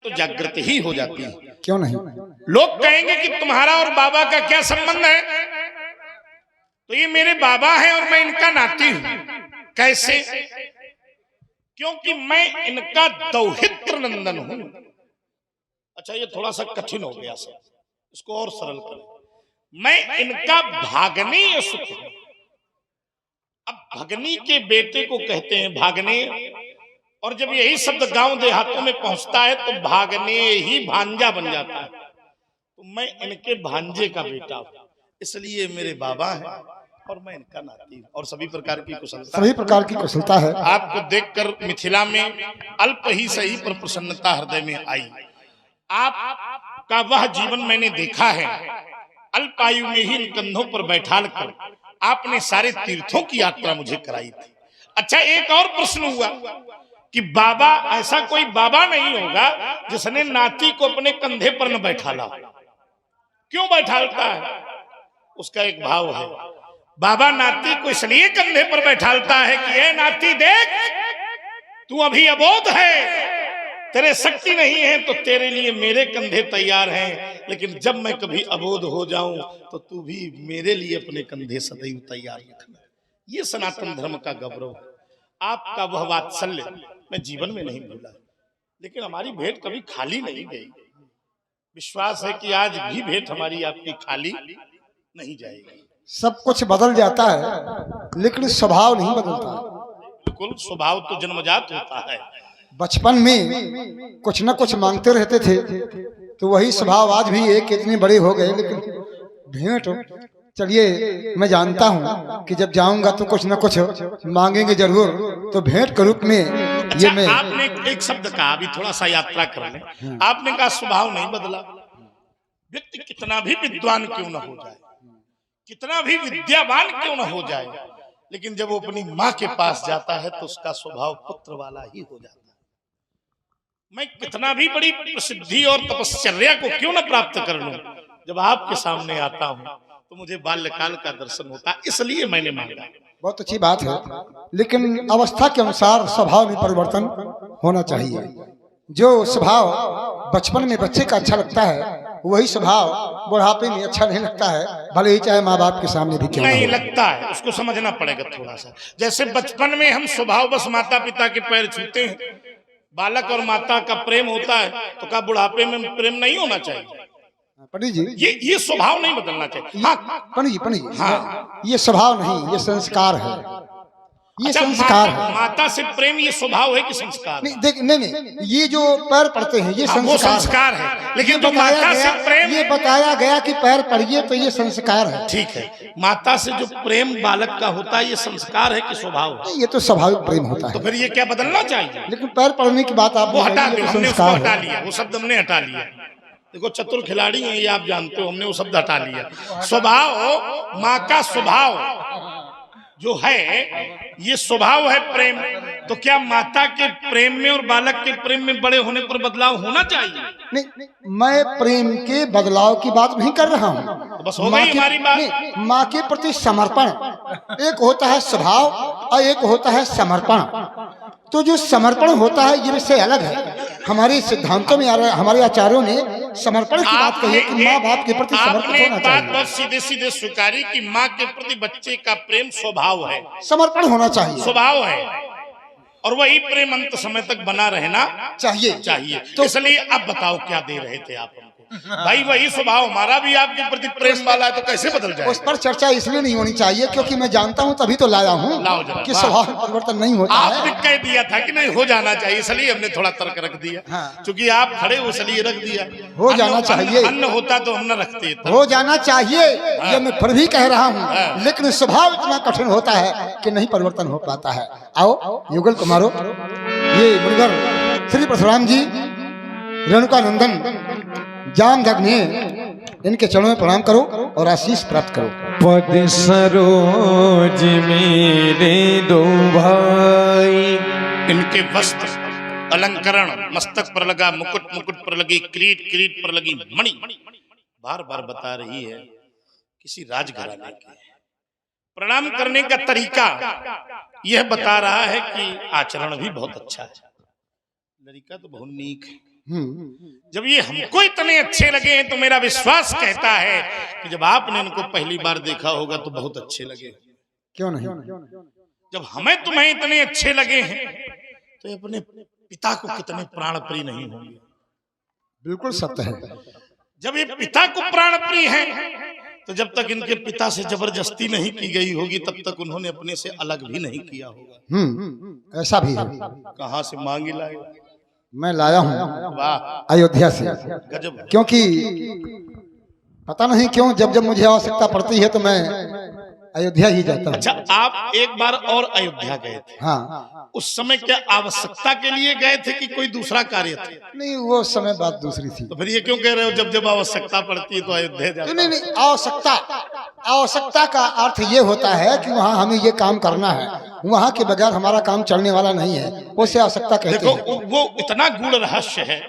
तो जागृति ही हो जाती है। क्यों नहीं? लोग कहेंगे कि तुम्हारा और बाबा का क्या संबंध है, तो ये मेरे बाबा हैं और मैं इनका नाती हूं। कैसे? क्योंकि मैं इनका दौहित्र नंदन हूं। अच्छा, ये थोड़ा सा कठिन हो गया सर, इसको और सरल करें। मैं इनका भागनीय सुत हूं। अब भगनी के बेटे को कहते हैं भागने, और जब यही शब्द गांव देहातों में पहुंचता है तो भागने ही भांजा बन जाता है। तो मैं इनके भांजे का बेटा हूं, इसलिए मेरे बाबा हैं और मैं इनका नाती हूं। और सभी प्रकार की कुशलता, सभी प्रकार की कुशलता है। आपको देखकर मिथिला में अल्प ही सही पर प्रसन्नता हृदय में आई। आपका वह जीवन मैंने देखा है। अल्प आयु में ही इन कंधों पर बैठा कर आपने सारे तीर्थों की यात्रा मुझे कराई थी। अच्छा, एक और प्रश्न हुआ कि बाबा, ऐसा कोई बाबा नहीं होगा जिसने नाती को अपने कंधे पर न बैठाला। क्यों बैठालता है? उसका एक भाव है। बाबा नाती को इसलिए कंधे पर बैठालता है कि ये नाती देख, तू अभी अबोध है, तेरे शक्ति नहीं है, तो तेरे लिए मेरे कंधे तैयार हैं, लेकिन जब मैं कभी अबोध हो जाऊं तो तू भी मेरे लिए अपने कंधे सदैव तैयार रखना। ये सनातन धर्म का गौरव है। आपका वह वात्सल्य मैं जीवन में नहीं भूला, लेकिन हमारी भेंट कभी खाली नहीं गई। विश्वास है कि आज भी भेंट हमारी आपकी खाली नहीं जाएगी। सब कुछ बदल जाता है लेकिन स्वभाव नहीं बदलता। बिल्कुल, स्वभाव तो जन्मजात होता है। बचपन में कुछ न कुछ मांगते रहते थे, तो वही स्वभाव आज भी एक इतने बड़े हो गए। लेकिन भेंट, चलिए मैं जानता हूँ कि जब जाऊंगा तो कुछ न कुछ मांगेंगे जरूर, तो भेंट के रूप में ये मैं। आपने एक शब्द कहा, अभी थोड़ा सा यात्रा कर लें। आपने कहा स्वभाव नहीं बदला। व्यक्ति कितना भी विद्वान क्यों न हो जाए, कितना भी विद्यावान क्यों न हो जाए, लेकिन जब वो अपनी माँ के पास जाता है तो उसका स्वभाव पुत्र वाला ही हो जाता है। मैं कितना भी बड़ी प्रसिद्धि और तपश्चर्या को क्यों न प्राप्त कर लूं, जब आपके सामने आता हूं तो मुझे बाल्यकाल का दर्शन होता है, इसलिए मैंने मांगा। बहुत अच्छी बात है, लेकिन अवस्था के अनुसार स्वभाव में परिवर्तन होना चाहिए। जो स्वभाव बचपन में बच्चे का अच्छा लगता है, वही स्वभाव बुढ़ापे में अच्छा नहीं लगता है, भले ही चाहे माँ बाप के सामने भी क्यों नहीं लगता है। उसको समझना पड़ेगा थोड़ा सा। जैसे बचपन में हम स्वभाव बस माता पिता के पैर छूते हैं, बालक और माता का प्रेम होता है, तो क्या बुढ़ापे में प्रेम नहीं होना चाहिए? पंडित जी, ये स्वभाव नहीं बदलना चाहिए। हाँ पंडित जी, हाँ, ये स्वभाव नहीं, ये संस्कार है। ये अच्छा, संस्कार है। माता से प्रेम ये स्वभाव है कि संस्कार? नहीं, देख, नहीं, ये जो पैर पड़ते हैं ये वो संस्कार है, लेकिन जो माता से प्रेम, ये बताया गया कि पैर पड़िए, तो ये संस्कार है। ठीक है, माता से जो प्रेम बालक का होता है ये संस्कार है कि स्वभाव है? ये तो स्वाभाविक प्रेम होता है। तो फिर ये क्या बदलना चाहिए? लेकिन पैर पड़ने की बात आप वो हटा दिया, हमने उसको हटा लिया, वो शब्द हमने हटा लिया। देखो, चतुर खिलाड़ी हैं ये, आप जानते हो, हमने वो शब्द हटा लिया। स्वभाव, माँ का स्वभाव जो है ये स्वभाव है प्रेम, तो क्या माता के प्रेम में और बालक के प्रेम में बड़े होने पर बदलाव होना चाहिए? नहीं, मैं प्रेम के बदलाव की बात नहीं कर रहा हूँ। तो बस हो गई हमारी बात। माँ के प्रति समर्पण, एक होता है स्वभाव और एक होता है समर्पण। तो जो समर्पण होता है ये विषय अलग है। हमारे सिद्धांतों में हमारे आचार्यों ने समर्पण की बात कही है कि माँ बाप के प्रति समर्पित होना चाहिए। बहुत सीधे सीधे स्वीकारी कि माँ के प्रति बच्चे का प्रेम स्वभाव है, समर्पण होना चाहिए, स्वभाव है, और वही प्रेम अंत समय तक बना रहना चाहिए। तो इसलिए अब बताओ क्या दे रहे थे आप हमको? भाई वही स्वभाव हमारा भी आपके प्रति प्रेम वाला है, तो कैसे बदल जाए? उस पर चर्चा इसलिए नहीं होनी चाहिए क्योंकि मैं जानता हूं, तभी तो लाया हूं कि स्वभाव परिवर्तन नहीं होता है। आपने कह दिया था कि नहीं हो जाना चाहिए, इसलिए हमने थोड़ा तर्क रख दिया। क्योंकि आप खड़े हो इसलिए रख दिया। हो जाना चाहिए, अन्न होता तो हम न रखते। हो जाना चाहिए ये मैं फिर भी कह रहा हूँ, लेकिन स्वभाव इतना कठिन होता है कि नहीं परिवर्तन हो पाता है। आओ युगल कुमारो, ये मुनिवर श्री परशुराम जी रेणुका नंदन जाम जगने, इनके चरणों में प्रणाम करो और आशीष प्राप्त करो। पद सरोज मेरे दो भाई, इनके वस्त्र अलंकरण, मस्तक पर लगा मुकुट, मुकुट पर लगी किरीट, किरीट पर लगी मणि, बार बार बता रही है किसी राजघराने के। प्रणाम करने का तरीका यह बता रहा है कि आचरण भी बहुत अच्छा है। लड़का तो बहुत नीक है, जब ये हमको इतने अच्छे लगे हैं तो मेरा विश्वास कहता है कि जब आपने इनको पहली बार देखा होगा तो बहुत अच्छे लगे। क्यों नहीं? जब हमें तुम्हें इतने अच्छे लगे हैं तो अपने पिता को कितने प्राण प्रिय नहीं होंगे। बिल्कुल सत्य है। जब ये पिता को प्राण प्रिय है तो जब तक इनके पिता से जबरदस्ती नहीं की गई होगी तब तक उन्होंने अपने से अलग भी नहीं किया होगा। ऐसा भी है। कहां से मांगी लाए? मैं लाया हूँ वाह, अयोध्या से। गजब। क्योंकि पता नहीं क्यों जब जब मुझे आवश्यकता पड़ती है तो मैं अयोध्या ही जाता हूँ। अच्छा, आप एक बार और अयोध्या गए थे? हाँ। उस समय क्या आवश्यकता के लिए गए थे कि कोई दूसरा कार्य था? नहीं, वो समय बात दूसरी थी। तो फिर ये क्यों कह रहे हो जब जब आवश्यकता पड़ती है तो अयोध्या जाते? नहीं, आवश्यकता का अर्थ ये होता है कि वहाँ हमें ये काम करना है, वहाँ के बगैर हमारा काम चलने वाला नहीं है, उसे आवश्यकता कहते हैं। देखो, वो इतना गूढ़ रहस्य है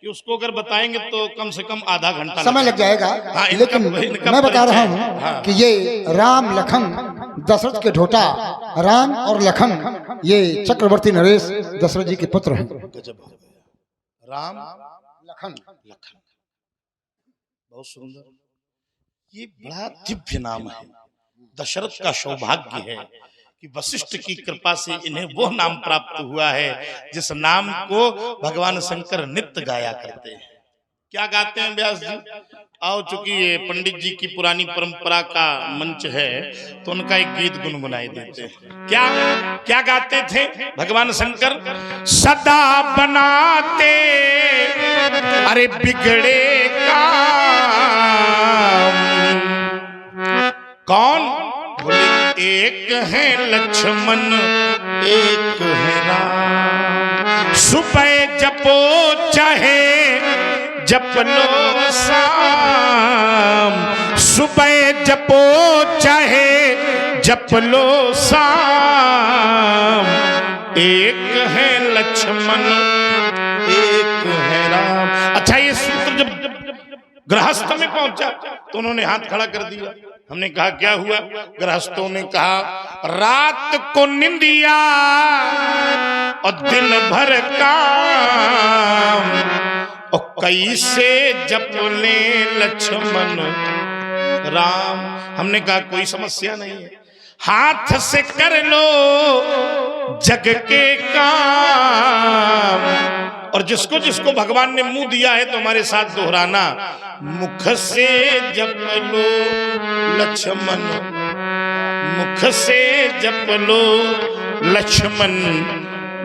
कि उसको अगर बताएंगे तो कम से कम आधा घंटा समय लग जाएगा। हाँ, लेकिन इनका मैं बता रहा हूँ हाँ। कि ये राम लखन दशरथ के ढोटा, राम और लखन ये चक्रवर्ती नरेश दशरथ जी के पुत्र हैं। गजब हो गया। राम लखन बहुत सुंदर, ये बड़ा दिव्य नाम है। दशरथ का सौभाग्य है कि वशिष्ठ की कृपा से इन्हें वो नाम प्राप्त हुआ है जिस नाम को भगवान शंकर नित्य गाया करते हैं। क्या गाते हैं व्यास जी? आओ, चूंकि ये पंडित जी की पुरानी परंपरा का मंच है तो उनका एक गीत गुनगुनाई देते हैं। क्या क्या गाते थे भगवान शंकर? सदा बनाते अरे बिगड़े काम, कौन? एक है लक्ष्मण एक है राम, सुबह जपो चाहे जप लो शाम, सुबह जपो चाहे जप लो शाम, एक है लक्ष्मण एक है राम। अच्छा, ये सूत्र जब गृहस्थ में पहुंचा तो उन्होंने हाथ खड़ा कर दिया। हमने कहा क्या हुआ? गृहस्थों ने कहा रात को निंदिया और दिन भर काम, और कैसे जप ले लक्ष्मण राम। हमने कहा कोई समस्या नहीं है, हाथ से कर लो जग के काम, और जिसको जिसको भगवान ने मुंह दिया है तो हमारे साथ दोहराना, मुख से जप लो लक्ष्मण, मुख से जप लो लक्ष्मण।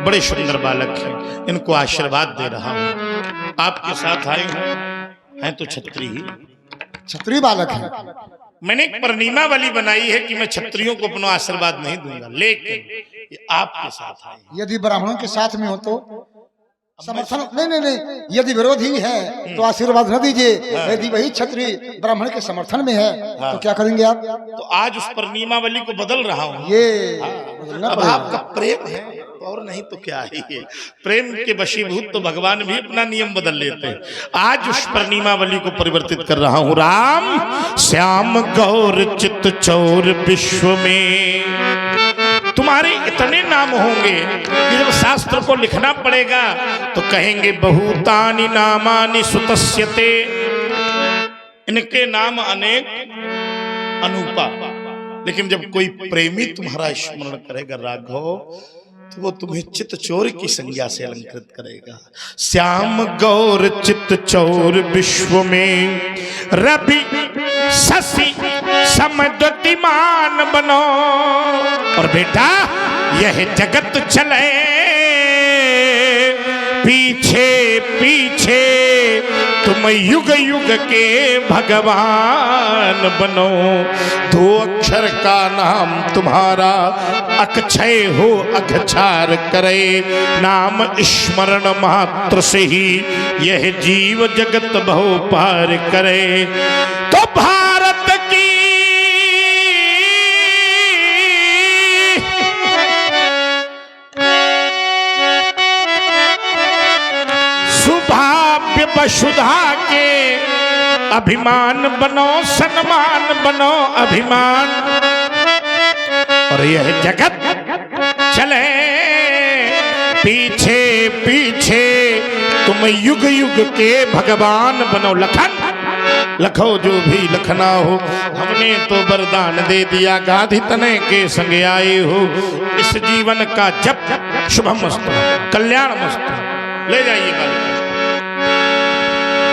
बड़े सुंदर बालक हैं, इनको आशीर्वाद दे रहा हूं। आपके साथ आए हैं तो छत्री ही, छत्री बालक है। मैंने एक परिणीमा वाली बनाई है कि मैं छत्रियों को अपना आशीर्वाद नहीं दूंगा, लेकिन ये आपके साथ आए। यदि ब्राह्मणों के साथ में हो तो समर्थन, नहीं, यदि विरोधी है तो आशीर्वाद न दीजिए। यदि वही छत्री ब्राह्मण के समर्थन में है तो क्या करेंगे आप? तो आज उस परिणीमावली को बदल रहा हूँ। ये अब आपका प्रेम है और नहीं तो क्या है, ये प्रेम के वशीभूत तो भगवान भी अपना नियम बदल लेते हैं। आज उस परिणीमावली को परिवर्तित कर रहा हूँ। राम श्याम गौर चित चौर विश्व में तुम्हारे इतने नाम होंगे कि जब शास्त्र को लिखना पड़ेगा तो कहेंगे बहुतानि नामानि सुतस्यते, इनके नाम अनेक अनूपा। लेकिन जब कोई प्रेमी तुम्हारा स्मरण करेगा राघव तो वो तुम्हें चित चोर की संज्ञा से अलंकृत करेगा। श्याम गौर चित चौर विश्व में रवि शशि समद्युतिमान बनो, और बेटा यह जगत चले पीछे पीछे, तुम युग युग के भगवान बनो। दो अक्षर का नाम तुम्हारा अक्षय हो अक्षार करे, नाम स्मरण मात्र से ही यह जीव जगत भव पार करे। तो भारत की सुभाव्य वसुधा के अभिमान बनो, सम्मान बनो अभिमान, और यह जगत चले पीछे पीछे तुम युग युग के भगवान बनो। लखन लखो जो भी लखना हो, हमने तो वरदान दे दिया, गाधी तने के संग आए हो। इस जीवन का जप शुभम मस्तु कल्याण मस्तु। ले जाइए गाड़ी।